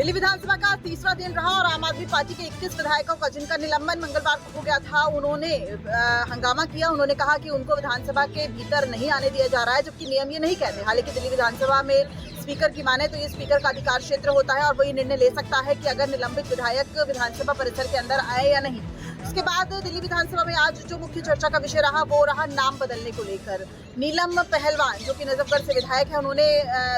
दिल्ली विधानसभा का तीसरा दिन रहा और आम आदमी पार्टी के 21 विधायकों का जिनका निलंबन मंगलवार को हो गया था, उन्होंने हंगामा किया। उन्होंने कहा कि उनको विधानसभा के भीतर नहीं आने दिया जा रहा है, जबकि नियम ये नहीं कहते। हालांकि दिल्ली विधानसभा में स्पीकर की माने तो ये स्पीकर का अधिकार क्षेत्र होता है और वो ये निर्णय ले सकता है कि अगर निलंबित विधायक विधानसभा परिसर के अंदर आए या नहीं। उसके बाद दिल्ली विधानसभा में आज जो मुख्य चर्चा का विषय रहा वो रहा नाम बदलने को लेकर। नीलम पहलवान जो कि नजफगढ़ से विधायक है, उन्होंने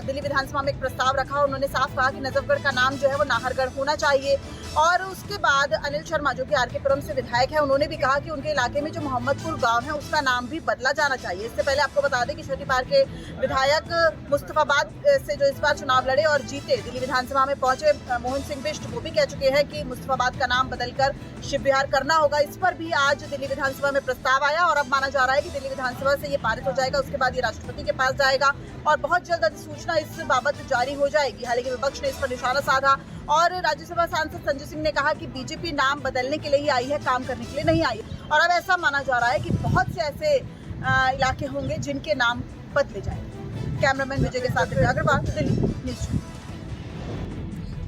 दिल्ली विधानसभा में एक प्रस्ताव रखा। उन्होंने साफ कहा कि नजफगढ़ का नाम जो है वो नाहरगढ़ होना चाहिए। और उसके बाद अनिल शर्मा जो कि आरकेपुरम से विधायक है, उन्होंने भी कहा कि उनके इलाके में जो मोहम्मदपुर गांव है उसका नाम भी बदला जाना चाहिए। इससे पहले आपको बता दें कि छोटीपार के विधायक मुस्तफाबाद से जो इस बार चुनाव लड़े और जीते, दिल्ली विधानसभा में पहुंचे मोहन सिंह बिष्ट, वो भी कह चुके हैं कि मुस्तफाबाद का नाम बदलकर शिव विहार करना होगा। इस पर भी आज दिल्ली विधानसभा में प्रस्ताव आया और अब माना जा रहा है कि दिल्ली विधानसभा से ये पारित हो जाएगा। उसके बाद ये राष्ट्रपति के पास जाएगा और बहुत जल्द अधिसूचना इस बाबत जारी हो जाएगी। हालांकि विपक्ष ने इस पर निशाना साधा और राज्यसभा सांसद संजय सिंह ने कहा कि बीजेपी नाम बदलने के लिए ही आई है, काम करने के लिए नहीं आई है। और अब ऐसा माना जा रहा है कि बहुत से ऐसे इलाके होंगे जिनके नाम बदले जाएंगे। कैमरामैन विजय के साथ अग्रवाल, दिल्ली न्यूज़।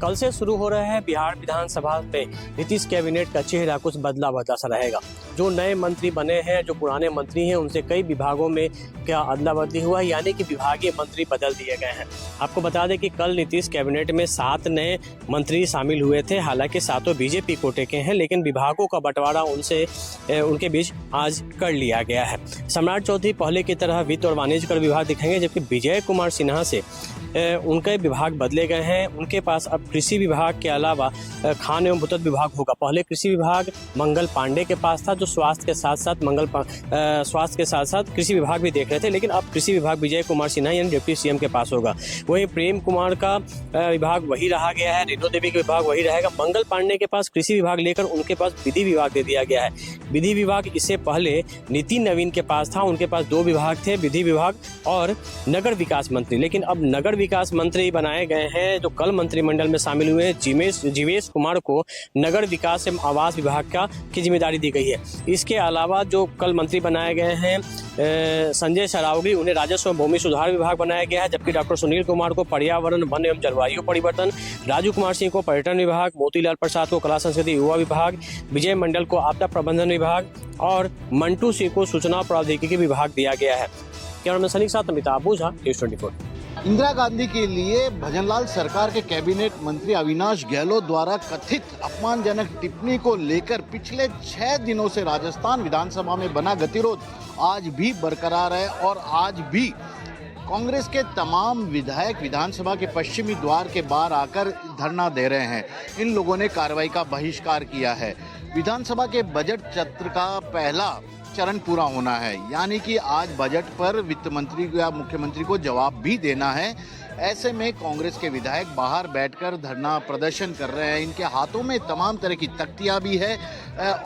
कल से शुरू हो रहा है बिहार विधानसभा में नीतीश कैबिनेट का चेहरा कुछ बदला बदला सा रहेगा। जो नए मंत्री बने हैं, जो पुराने मंत्री हैं, उनसे कई विभागों में क्या अदला बदली हुआ है, यानी कि विभागीय मंत्री बदल दिए गए हैं। आपको बता दें कि कल नीतीश कैबिनेट में 7 नए मंत्री शामिल हुए थे। हालांकि 7 बीजेपी कोटे के हैं, लेकिन विभागों का बंटवारा उनके बीच आज कर लिया गया है। सम्राट चौधरी पहले की तरह वित्त और वाणिज्य कर विभाग दिखेंगे, जबकि विजय कुमार सिन्हा से उनके विभाग बदले गए हैं। उनके पास अब कृषि विभाग के अलावा खान एवं भूतत्व विभाग होगा। पहले कृषि विभाग मंगल पांडे के पास था, जो स्वास्थ्य के साथ साथ कृषि विभाग भी देख रहे थे, लेकिन अब कृषि विभाग विजय कुमार सिन्हा यानी डिप्टी सीएम के पास होगा। वहीं प्रेम कुमार का विभाग वही रहा गया है, रेणु देवी का विभाग वही रहेगा। मंगल पांडे के पास कृषि विभाग लेकर उनके पास विधि विभाग दे दिया गया है। विधि विभाग इससे पहले नितिन नवीन के पास था, उनके पास 2 विभाग थे, विधि विभाग और नगर विकास मंत्री। लेकिन अब नगर विकास मंत्री बनाए गए हैं, जो कल मंत्रिमंडल में शामिल हुए हैं। जीवेश कुमार को नगर विकास एवं आवास विभाग की जिम्मेदारी दी गई है। इसके अलावा जो कल मंत्री बनाए गए हैं संजय सरावगी, उन्हें राजस्व एवं भूमि सुधार विभाग बनाया गया है, जबकि डॉक्टर सुनील कुमार को पर्यावरण वन एवं जलवायु परिवर्तन, राजू कुमार सिंह को पर्यटन विभाग, मोतीलाल प्रसाद को कला संस्कृति युवा विभाग, विजय मंडल को आपदा प्रबंधन विभाग और मंटू सिंह को सूचना प्रौद्योगिकी विभाग दिया गया है। कैमरामैन सनी के साथ अमिताभ ओझा, न्यूज़ 24। इंदिरा गांधी के लिए भजनलाल सरकार के कैबिनेट मंत्री अविनाश गहलोत द्वारा कथित अपमानजनक टिप्पणी को लेकर पिछले 6 दिनों से राजस्थान विधानसभा में बना गतिरोध आज भी बरकरार है और आज भी कांग्रेस के तमाम विधायक विधानसभा के पश्चिमी द्वार के बाहर आकर धरना दे रहे हैं। इन लोगों ने कार्रवाई का बहिष्कार किया है। विधानसभा के बजट सत्र का पहला चरण पूरा होना है, यानी कि आज बजट पर वित्त मंत्री या मुख्यमंत्री को जवाब भी देना है। ऐसे में कांग्रेस के विधायक बाहर बैठकर धरना प्रदर्शन कर रहे हैं। इनके हाथों में तमाम तरह की तख्तियां भी है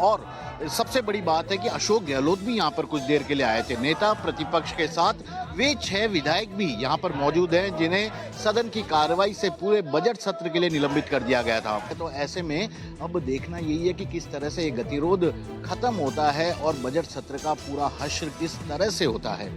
और सबसे बड़ी बात है कि अशोक गहलोत भी यहां पर कुछ देर के लिए आए थे नेता प्रतिपक्ष के साथ। वे 6 विधायक भी यहां पर मौजूद हैं, जिन्हें सदन की कार्रवाई से पूरे बजट सत्र के लिए निलंबित कर दिया गया था। तो ऐसे में अब देखना यही है कि किस तरह से ये गतिरोध खत्म होता है और बजट सत्र का पूरा हश्र किस तरह से होता है।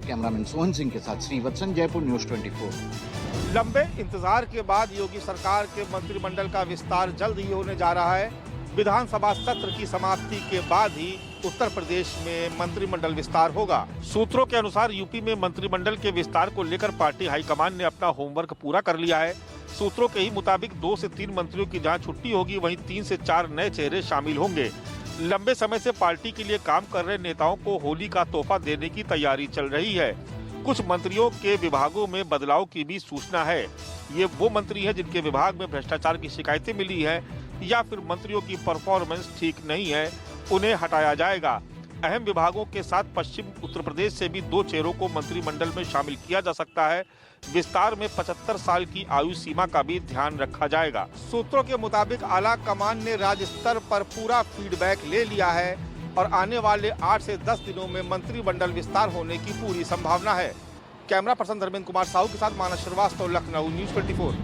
कैमरामैन सोहन सिंह के साथ श्रीवत्सन, जयपुर, न्यूज़ 24। लंबे इंतजार के बाद योगी सरकार के मंत्रिमंडल का विस्तार जल्द ही होने जा रहा है। विधानसभा सत्र की समाप्ति के बाद ही उत्तर प्रदेश में मंत्रिमंडल विस्तार होगा। सूत्रों के अनुसार यूपी में मंत्रिमंडल के विस्तार को लेकर पार्टी हाईकमान ने अपना होमवर्क पूरा कर लिया है। सूत्रों के ही मुताबिक 2 से 3 मंत्रियों की जहां छुट्टी होगी, वहीं 3 से 4 नए चेहरे शामिल होंगे। लंबे समय से पार्टी के लिए काम कर रहे नेताओं को होली का तोहफा देने की तैयारी चल रही है। कुछ मंत्रियों के विभागों में बदलाव की भी सूचना है। ये वो मंत्री हैं जिनके विभाग में भ्रष्टाचार की शिकायतें मिली है या फिर मंत्रियों की परफॉर्मेंस ठीक नहीं है, उन्हें हटाया जाएगा। अहम विभागों के साथ पश्चिम उत्तर प्रदेश से भी 2 चेहरों को मंत्रिमंडल में शामिल किया जा सकता है। विस्तार में 75 साल की आयु सीमा का भी ध्यान रखा जाएगा। सूत्रों के मुताबिक आला कमान ने राज्य स्तर पर पूरा फीडबैक ले लिया है और आने वाले 8 से 10 दिनों में मंत्रिमंडल विस्तार होने की पूरी संभावना है। कैमरा पर्सन धर्मेंद्र कुमार साहू के साथ मानस श्रीवास्तव, लखनऊ, न्यूज़ 24।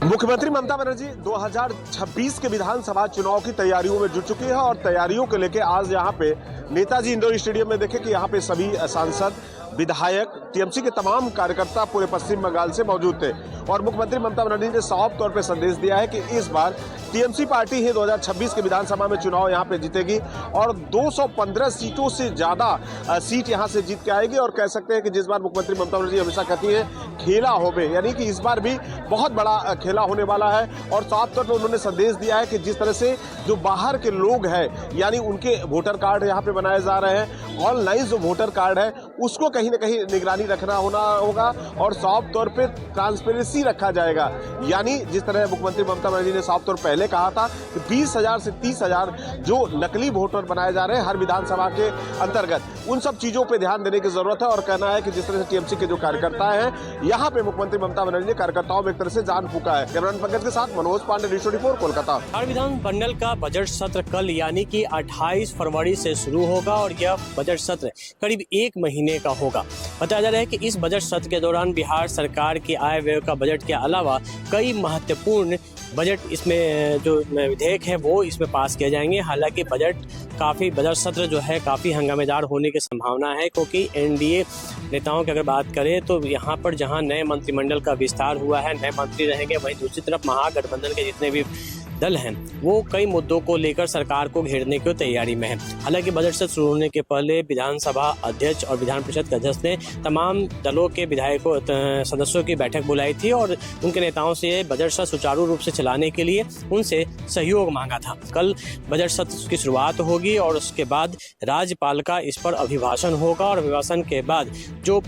मुख्यमंत्री ममता बनर्जी 2026 के विधानसभा चुनाव की तैयारियों में जुट चुकी है और तैयारियों को लेकर आज यहाँ पे नेताजी इंडोर स्टेडियम में देखें कि यहाँ पे सभी सांसद, विधायक, टीएमसी के तमाम कार्यकर्ता पूरे पश्चिम बंगाल से मौजूद थे। और मुख्यमंत्री ममता बनर्जी ने साफ तौर पर संदेश दिया है कि इस बार टीएमसी पार्टी ही 2026 के विधानसभा में चुनाव यहाँ पे जीतेगी और 215 सीटों से ज्यादा सीट यहाँ से जीत के आएगी। और कह सकते हैं कि जिस बार मुख्यमंत्री ममता बनर्जी हमेशा कहती है खेला होवे, यानी कि इस बार भी बहुत बड़ा खेला होने वाला है। और साफ तौर पर उन्होंने संदेश दिया है कि जिस तरह से जो बाहर के लोग हैं यानी उनके वोटर कार्ड यहाँ पे बनाए जा रहे हैं, ऑनलाइन जो वोटर कार्ड है उसको कहीं ना कहीं निगरानी रखना होगा और साफ तौर पे ट्रांसपेरेंसी रखा जाएगा। यानी जिस तरह मुख्यमंत्री ममता बनर्जी ने साफ तौर पर पहले कहा था कि 20,000 से 30,000 जो नकली वोटर बनाए जा रहे हैं हर विधानसभा के अंतर्गत, उन सब चीजों पे ध्यान देने की जरूरत है। और कहना है कि जिस तरह से टीएमसी के जो कार्यकर्ता हैं यहाँ पे मुख्यमंत्री ममता बनर्जी ने कार्यकर्ताओं में एक तरह से जान फूका है। कैमरामैन पंकज के साथ मनोज पांडे, न्यूज़ 24 कोलकाता। बिहार विधानमंडल का बजट सत्र कल यानी कि 28 फरवरी से शुरू होगा और यह बजट सत्र करीब 1 महीने का होगा। बताया जा रहा है कि इस बजट सत्र के दौरान बिहार सरकार की आय व्यय का बजट के अलावा कई महत्वपूर्ण बजट इसमें जो विधेयक है वो इसमें पास किए जाएंगे। हालांकि बजट सत्र जो है काफ़ी हंगामेदार होने की संभावना है, क्योंकि एनडीए नेताओं की अगर बात करें तो यहाँ पर जहाँ नए मंत्रिमंडल का विस्तार हुआ है, नए मंत्री रहेंगे, वहीं दूसरी तरफ महागठबंधन के जितने भी दल हैं वो कई मुद्दों को लेकर सरकार को घेरने की तैयारी में है। हालांकि बजट सत्र शुरू होने के पहले विधानसभा अध्यक्ष और विधान परिषद के अध्यक्ष ने तमाम दलों के सदस्यों की बैठक बुलाई थी और उनके नेताओं से बजट सत्र सुचारू रूप से चलाने के लिए उनसे सहयोग मांगा था। कल बजट सत्र की शुरुआत होगी और उसके बाद राज्यपाल का इस पर अभिभाषण होगा और अभिभाषण के बाद जो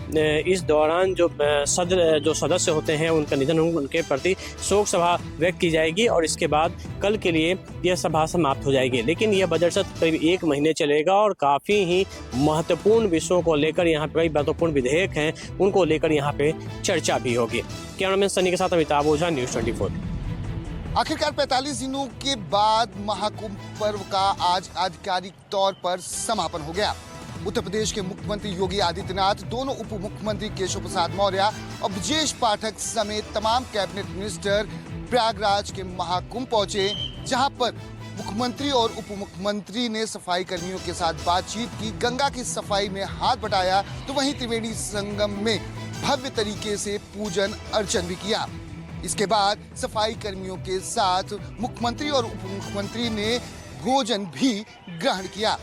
इस दौरान जो सदस्य होते हैं उनका निधन, उनके प्रति शोक सभा व्यक्त की जाएगी और इसके बाद कल के लिए यह सभा समाप्त हो जाएगी। लेकिन यह बजट सत्र करीब 1 महीने चलेगा और काफी ही महत्वपूर्ण विषयों को लेकर यहाँ पे कई महत्वपूर्ण विधेयक हैं उनको लेकर यहाँ पे चर्चा भी होगी। कैमरामैन सनी के साथ अमिताभ ओझा, न्यूज़ 24। आखिरकार 45 दिनों के बाद महाकुंभ पर्व का आज आधिकारिक तौर पर समापन हो गया। उत्तर प्रदेश के मुख्यमंत्री योगी आदित्यनाथ, दोनों उप मुख्यमंत्री केशव प्रसाद मौर्य और ब्रजेश पाठक समेत तमाम कैबिनेट मिनिस्टर प्रयागराज के महाकुंभ पहुंचे, जहां पर मुख्यमंत्री और उप मुख्यमंत्री ने सफाई कर्मियों के साथ बातचीत की, गंगा की सफाई में हाथ बटाया, तो वहीं त्रिवेणी संगम में भव्य तरीके से पूजन अर्चन भी किया। इसके बाद सफाई कर्मियों के साथ मुख्यमंत्री और उप मुख्यमंत्री ने भोजन भी ग्रहण किया।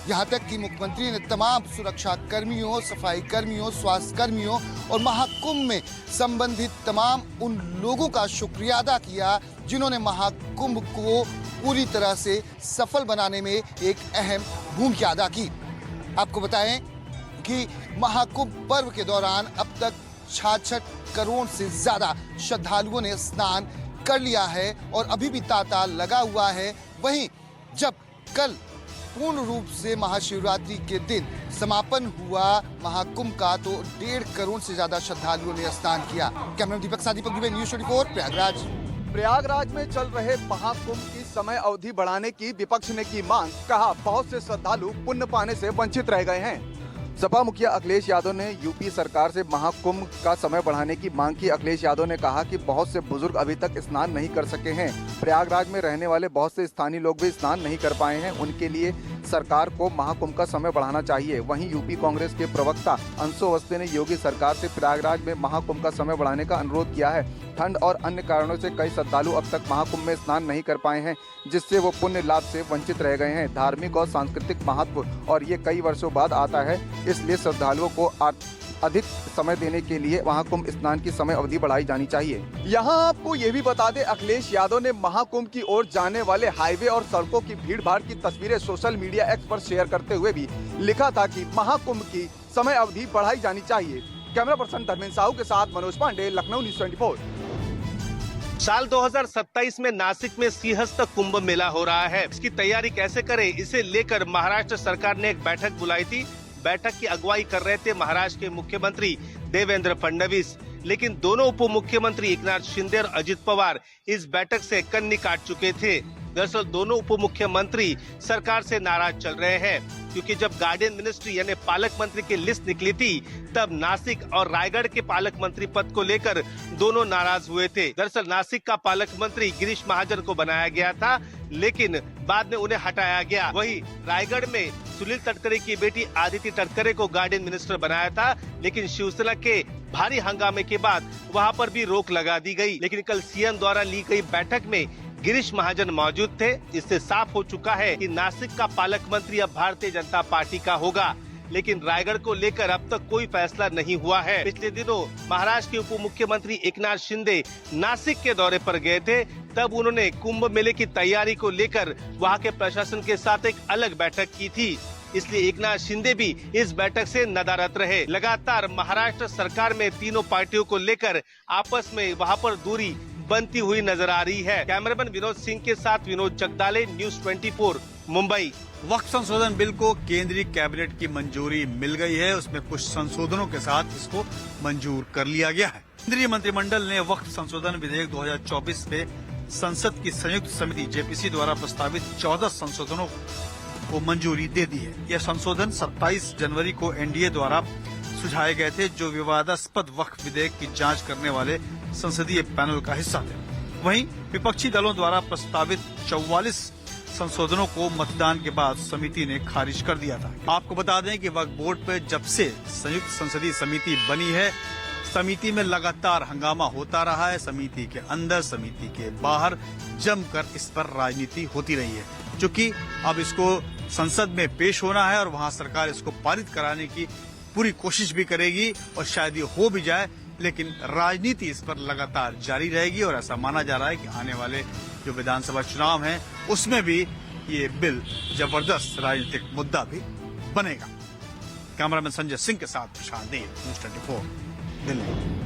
यहाँ तक कि मुख्यमंत्री ने तमाम सुरक्षा कर्मियों, सफाई कर्मियों, स्वास्थ्य कर्मियों और महाकुंभ में संबंधित तमाम उन लोगों का शुक्रिया अदा किया जिन्होंने महाकुंभ को पूरी तरह से सफल बनाने में एक अहम भूमिका अदा की। आपको बताएं कि महाकुंभ पर्व के दौरान अब तक 66 करोड़ से ज्यादा श्रद्धालुओं ने स्नान कर लिया है और अभी भी तांता लगा हुआ है। वहीं जब कल पूर्ण रूप से महाशिवरात्रि के दिन समापन हुआ महाकुंभ का, तो 1.5 करोड़ से ज्यादा श्रद्धालुओं ने स्नान किया। कैमरा दीपक सादीपक दुबे, न्यूज़ 24 प्रयागराज। प्रयागराज में चल रहे महाकुंभ की समय अवधि बढ़ाने की विपक्ष ने की मांग, कहा बहुत से श्रद्धालु पुण्य पाने से वंचित रह गए हैं। सपा मुखिया अखिलेश यादव ने यूपी सरकार से महाकुंभ का समय बढ़ाने की मांग की। अखिलेश यादव ने कहा कि बहुत से बुजुर्ग अभी तक स्नान नहीं कर सके हैं। प्रयागराज में रहने वाले बहुत से स्थानीय लोग भी स्नान नहीं कर पाए हैं। उनके लिए सरकार को महाकुंभ का समय बढ़ाना चाहिए। वहीं यूपी कांग्रेस के प्रवक्ता अंशु अवस्थी ने योगी सरकार से प्रयागराज में महाकुंभ का समय बढ़ाने का अनुरोध किया है। ठंड और अन्य कारणों से कई श्रद्धालु अब तक महाकुंभ में स्नान नहीं कर पाए हैं, जिससे वो पुण्य लाभ से वंचित रह गए हैं। धार्मिक और सांस्कृतिक महत्व और ये कई वर्षों बाद आता है, इसलिए श्रद्धालुओं को अधिक समय देने के लिए महाकुंभ स्नान की समय अवधि बढ़ाई जानी चाहिए। यहाँ आपको ये भी बता दें, अखिलेश यादव ने महाकुंभ की ओर जाने वाले हाईवे और सड़कों की भीड़-भाड़ की तस्वीरें सोशल मीडिया एक्स पर शेयर करते हुए भी लिखा था कि महाकुंभ की समय अवधि बढ़ाई जानी चाहिए। कैमरा पर्सन धर्मेंद्र साहू के साथ मनोज पांडे, लखनऊ, न्यूज़ 24। साल 2027 में नासिक में सिंहस्थ कुंभ मेला हो रहा है। इसकी तैयारी कैसे करें, इसे लेकर महाराष्ट्र सरकार ने एक बैठक बुलाई थी। बैठक की अगुवाई कर रहे थे महाराष्ट्र के मुख्यमंत्री देवेंद्र फडणवीस, लेकिन दोनों उप मुख्यमंत्री एकनाथ शिंदे और अजित पवार इस बैठक से कन्नी काट चुके थे। दरअसल दोनों उप मुख्यमंत्री सरकार से नाराज चल रहे हैं, क्योंकि जब गार्डियन मिनिस्ट्री यानी पालक मंत्री की लिस्ट निकली थी तब नासिक और रायगढ़ के पालक मंत्री पद को लेकर दोनों नाराज हुए थे। दरअसल नासिक का पालक मंत्री गिरीश महाजन को बनाया गया था, लेकिन बाद में उन्हें हटाया गया। वहीं रायगढ़ में सुनील तटकरे की बेटी आदिति तटकरे को गार्डियन मिनिस्टर बनाया था, लेकिन शिवसेना के भारी हंगामे के बाद वहां पर भी रोक लगा दी गई। लेकिन कल सीएम द्वारा ली गई बैठक में गिरीश महाजन मौजूद थे। इससे साफ हो चुका है कि नासिक का पालक मंत्री अब भारतीय जनता पार्टी का होगा। लेकिन रायगढ़ को लेकर अब तक कोई फैसला नहीं हुआ है। पिछले दिनों महाराष्ट्र के उप मुख्यमंत्री एकनाथ शिंदे नासिक के दौरे पर गए थे। तब उन्होंने कुंभ मेले की तैयारी को लेकर वहां के प्रशासन के साथ एक अलग बैठक की थी। इसलिए एकनाथ शिंदे भी इस बैठक से नदारद रहे। लगातार महाराष्ट्र सरकार में तीनों पार्टियों को लेकर आपस में वहां पर दूरी बनती हुई नजर आ रही है। कैमरामैन विनोद सिंह के साथ विनोद जगदाले, न्यूज़ 24, मुंबई। वक्फ संशोधन बिल को केंद्रीय कैबिनेट की मंजूरी मिल गई है। उसमें कुछ संशोधनों के साथ इसको मंजूर कर लिया गया है। केंद्रीय मंत्रिमंडल ने वक्फ संशोधन विधेयक 2024 पे संसद की संयुक्त समिति जेपीसी द्वारा प्रस्तावित 14 संशोधनों को मंजूरी दे दी है। यह संशोधन 27 जनवरी को एनडीए द्वारा सुझाए गए थे, जो विवादास्पद वक्फ विधेयक की जांच करने वाले संसदीय पैनल का हिस्सा थे। वहीं विपक्षी दलों द्वारा प्रस्तावित 44 संशोधनों को मतदान के बाद समिति ने खारिज कर दिया था। आपको बता दें कि वक्फ बोर्ड पर जब से संयुक्त संसदीय समिति बनी है, समिति में लगातार हंगामा होता रहा है। समिति के अंदर, समिति के बाहर जमकर इस पर राजनीति होती रही है। क्योंकि अब इसको संसद में पेश होना है और वहां सरकार इसको पारित कराने की पूरी कोशिश भी करेगी और शायद ये हो भी जाए, लेकिन राजनीति इस पर लगातार जारी रहेगी। और ऐसा माना जा रहा है कि आने वाले जो विधानसभा चुनाव हैं उसमें भी ये बिल जबरदस्त राजनीतिक मुद्दा भी बनेगा। कैमरामैन संजय सिंह के साथ प्रशांत देव, न्यूज़ 24, दिल्ली।